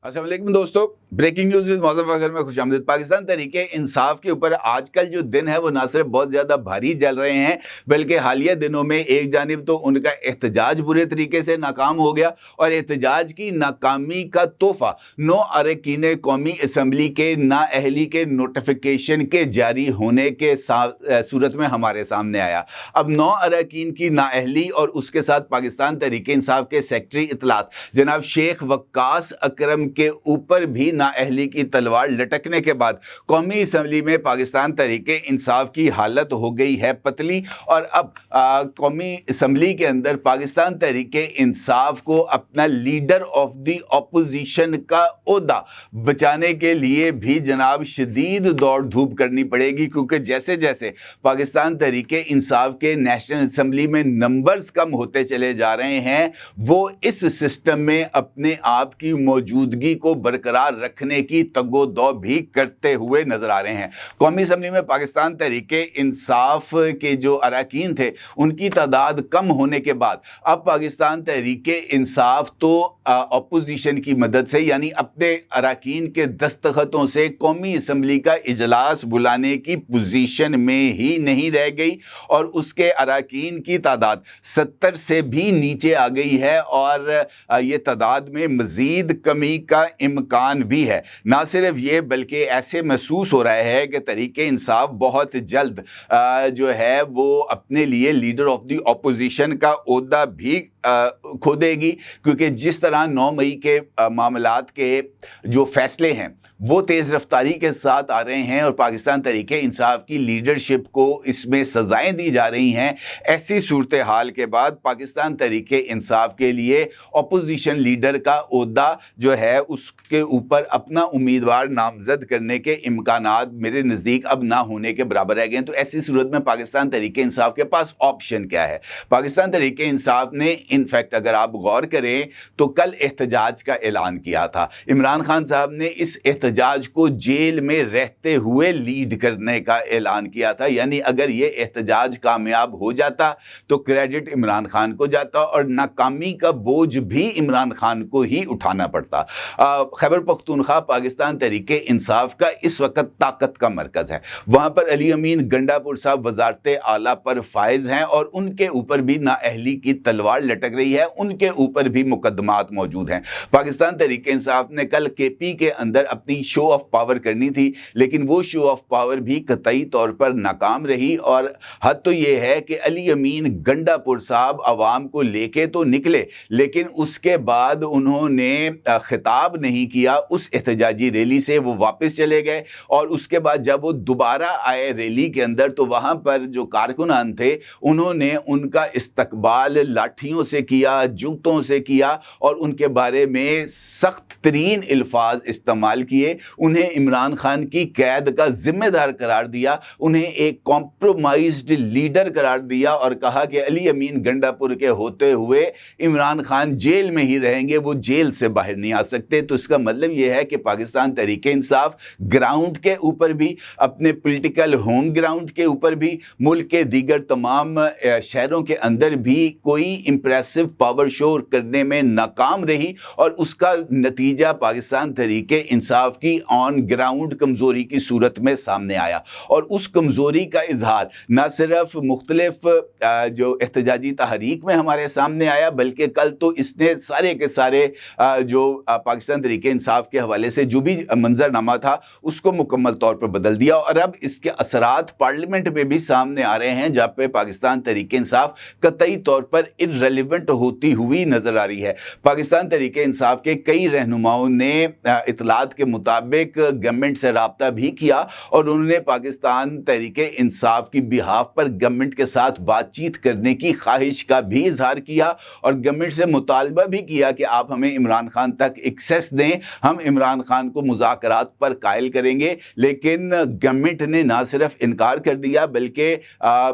अस्सलाम वालेकुम दोस्तों, ब्रेकिंग न्यूज़ इस मौसम वगैरह में खुशामदीद। पाकिस्तान तहरीके इंसाफ के ऊपर आजकल जो दिन है वो ना सिर्फ बहुत ज़्यादा भारी चल रहे हैं, बल्कि हालिया दिनों में एक जानिब तो उनका एहतजाज बुरे तरीके से नाकाम हो गया और एहतजाज की नाकामी का तोहफा 9 अरकान कौमी असम्बली के नाअहली के नोटिफिकेशन के जारी होने के सूरत में हमारे सामने आया। अब 9 अरकान की नाअहली और उसके साथ पाकिस्तान तहरीके इंसाफ के सेक्रेटरी इत्तलात जनाब शेख वक्कास अकरम के ऊपर भी नाअहली की तलवार लटकने के बाद कौमी असम्बली में पाकिस्तान तहरीके इंसाफ की हालत हो गई है पतली। और अब कौमी असम्बली के अंदर पाकिस्तान तहरीके इंसाफ को अपना लीडर ऑफ द अपोजिशन का ओहदा बचाने के लिए भी जनाब शदीद दौड़ धूप करनी पड़ेगी, क्योंकि जैसे जैसे पाकिस्तान तहरीके इंसाफ के नेशनल असम्बली में नंबर्स कम होते चले जा रहे हैं, वो इस सिस्टम में अपने आप की मौजूदगी को बरकरार रखने की तगोदौ भी करते हुए नजर आ रहे हैं। कौमी असम्बली में पाकिस्तान तहरीके इंसाफ के जो अरकान थे उनकी तादाद कम होने के बाद अब पाकिस्तान तहरीके इंसाफ तो अपोजिशन की मदद से यानी अपने अरकान के दस्तखतों से कौमी असम्बली का इजलास बुलाने की पोजीशन में ही नहीं रह गई और उसके अरकान की तादाद 70 से भी नीचे आ गई है और ये तादाद में मजीद कमी का इम्कान भी है। ना सिर्फ ये बल्कि ऐसे महसूस हो रहा है कि तहरीके इंसाफ बहुत जल्द जो है वो अपने लिए लीडर ऑफ द अपोजिशन का ओहदा भी खो देगी, क्योंकि जिस तरह 9 मई के मामलात के जो फैसले हैं वो तेज़ रफ्तारी के साथ आ रहे हैं और पाकिस्तान तहरीके इंसाफ की लीडरशिप को इसमें सजाएं दी जा रही हैं, ऐसी सूरत हाल के बाद पाकिस्तान तहरीके इंसाफ के लिए अपोजिशन लीडर का ओहदा जो है उसके ऊपर अपना उम्मीदवार नामजद करने के इम्कानात मेरे नज़दीक अब ना होने के बराबर रह गए हैं। तो ऐसी सूरत में पाकिस्तान तहरीके इंसाफ के पास ऑप्शन क्या है? पाकिस्तान तहरीके इंसाफ ने इनफैक्ट अगर आप गौर करें तो कल एहतजाज का ऐलान किया था। इमरान खान साहब ने इस एहतजाज को जेल में रहते हुए लीड करने का ऐलान किया था, यानी अगर ये एहतजाज कामयाब हो जाता तो क्रेडिट इमरान खान को जाता और नाकामी का बोझ भी इमरान खान को ही उठाना पड़ता। खैबर पख्तूनख्वा पाकिस्तान तहरीके इंसाफ का इस वक्त ताकत का मरकज़ है। वहाँ पर अली अमीन गंडापुर साहब वजारत आला पर फायज हैं और उनके ऊपर भी नाअहली की तलवार लटक रही है, उनके ऊपर भी मुकदमात मौजूद हैं। पाकिस्तान तहरीके इंसाफ ने कल केपी के अंदर अपनी शो ऑफ पावर करनी थी, लेकिन वो शो ऑफ पावर भी कतई तौर पर नाकाम रही और हद तो ये है कि अली अमीन गंडापुर साहब अवाम को लेके तो निकले, लेकिन उसके बाद उन्होंने खिताब नहीं किया उस एहतजाजी रैली से, वो वापस चले गए और उसके बाद जब वो दोबारा आए रैली के अंदर तो वहाँ पर जो कारकुनान थे उन्होंने उनका इस्तकबाल लाठियों से किया, जूतों से किया और उनके बारे में सख्त तरीन अल्फाज इस्तेमाल किए। उन्हें इमरान खान की कैद का जिम्मेदार करार दिया, उन्हें एक कॉम्प्रोमाइज्ड लीडर करार दिया और कहा कि अली अमीन गंडापुर के होते हुए इमरान खान जेल में ही रहेंगे, वो जेल से बाहर नहीं आ सकते। तो इसका मतलब यह है कि पाकिस्तान तहरीके इंसाफ ग्राउंड के ऊपर भी, अपने पॉलिटिकल होम ग्राउंड के ऊपर भी, मुल्क के दीगर तमाम शहरों के अंदर भी कोई इंप्रेसिव पावर शो करने में नाकाम रही और उसका नतीजा पाकिस्तान तहरीके इंसाफ की ऑन ग्राउंड कमज़ोरी की सूरत में सामने आया। और उस कमज़ोरी का इजहार न सिर्फ मुख्तलिफ जो एहतजाजी तहरीक में हमारे सामने आया, बल्कि कल तो इसने सारे के सारे जो पाकिस्तान तहरीके इंसाफ के हवाले से जो भी मंजरनामा था उसको मुकम्मल तौर पर बदल दिया और अब इसके असरात पार्लियामेंट में भी सामने आ रहे हैं, जहाँ पे पाकिस्तान तहरीके इंसाफ कतई तौर पर इर्रेलेवेंट होती हुई नजर आ रही है। पाकिस्तान तहरीके इंसाफ के कई रहनुमाओं ने इतलात के मुताबिक गवर्नमेंट से रब्ता भी किया और उन्होंने पाकिस्तान तहरीके इंसाफ की बिहाफ पर गवर्नमेंट के साथ बातचीत करने की ख्वाहिश का भी इजहार किया और गवर्नमेंट से मुतालबा भी किया कि आप हमें इमरान खान तक एक्सेस दें, हम इमरान खान को मुज़ाकरात पर कायल करेंगे। लेकिन गवर्नमेंट ने ना सिर्फ इनकार कर दिया बल्कि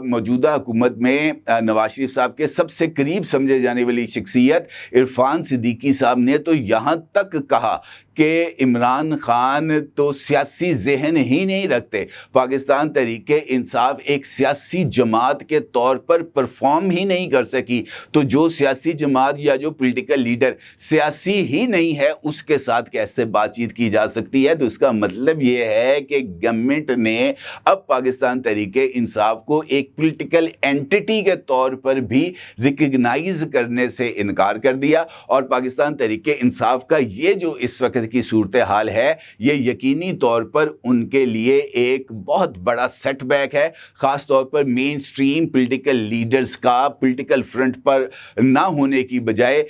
मौजूदा हुकूमत में नवाज शरीफ साहब के सबसे करीब समझे जाने वाली शख्सियत इरफान सिद्दीकी साहब ने तो यहाँ तक कहा कि इमरान खान तो सियासी जहन ही नहीं रखते, पाकिस्तान तहरीक इंसाफ एक सियासी जमात के तौर पर परफॉर्म ही नहीं कर सकी। तो जो सियासी जमात या जो पॉलिटिकल लीडर सियासी ही नहीं है उसके साथ कैसे बातचीत की जा सकती है? तो इसका मतलब ये है कि गवर्नमेंट ने अब पाकिस्तान तहरीक इंसाफ को एक पॉलिटिकल एंटिटी के तौर पर भी रिकग्नाइज करने से इनकार कर दिया। और पाकिस्तान तहरीक इंसाफ का ये जो इस वक्त की सूरत हाल है ये यकीनी तौर पर उनके लिए एक बहुत बड़ा सेटबैक है, खास तौर पर मेन स्ट्रीम पॉलिटिकल लीडर्स का पॉलिटिकल फ्रंट पर ना होने की बजाय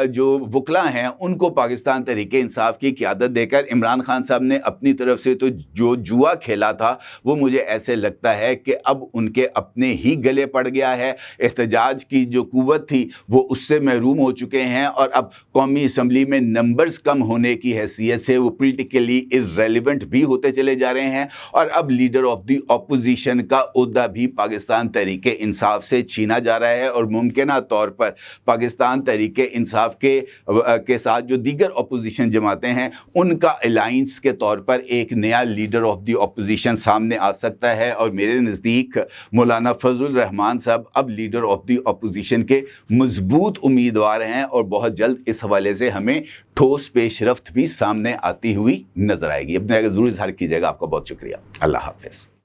जो वकला हैं उनको पाकिस्तान तहरीक इंसाफ की क़यादत देकर इमरान खान साहब ने अपनी तरफ से तो जो जुआ खेला था वो मुझे ऐसे लगता है कि अब उनके अपने ही गले पड़ गया है। एहतजाज की जो कुव्वत थी वो उससे महरूम हो चुके हैं और अब कौमी असम्बली में नंबर्स कम होने की हैसियत से वो पॉलिटिकली इर्रेलेवेंट भी होते चले जा रहे हैं और अब लीडर ऑफ द अपोजिशन का ओहदा भी पाकिस्तान तहरीक इंसाफ से छीना जा रहा है और मुमकिना तौर पर पाकिस्तान तहरीक इंसाफ के साथ जो दीगर अपोजिशन जमातें हैं उनका अलाइंस के तौर पर एक नया लीडर ऑफ द अपोजिशन सामने आ सकता है। और मेरे नज़दीक मौलाना फजलुर रहमान साहब अब लीडर ऑफ द अपोजिशन के मजबूत उम्मीदवार हैं और बहुत जल्द इस हवाले से हमें ठोस पेशरफ्त भी सामने आती हुई नजर आएगी। अपने ज़रूर इज़हार कीजिएगा। आपका बहुत शुक्रिया। अल्लाह हाफ़िज़।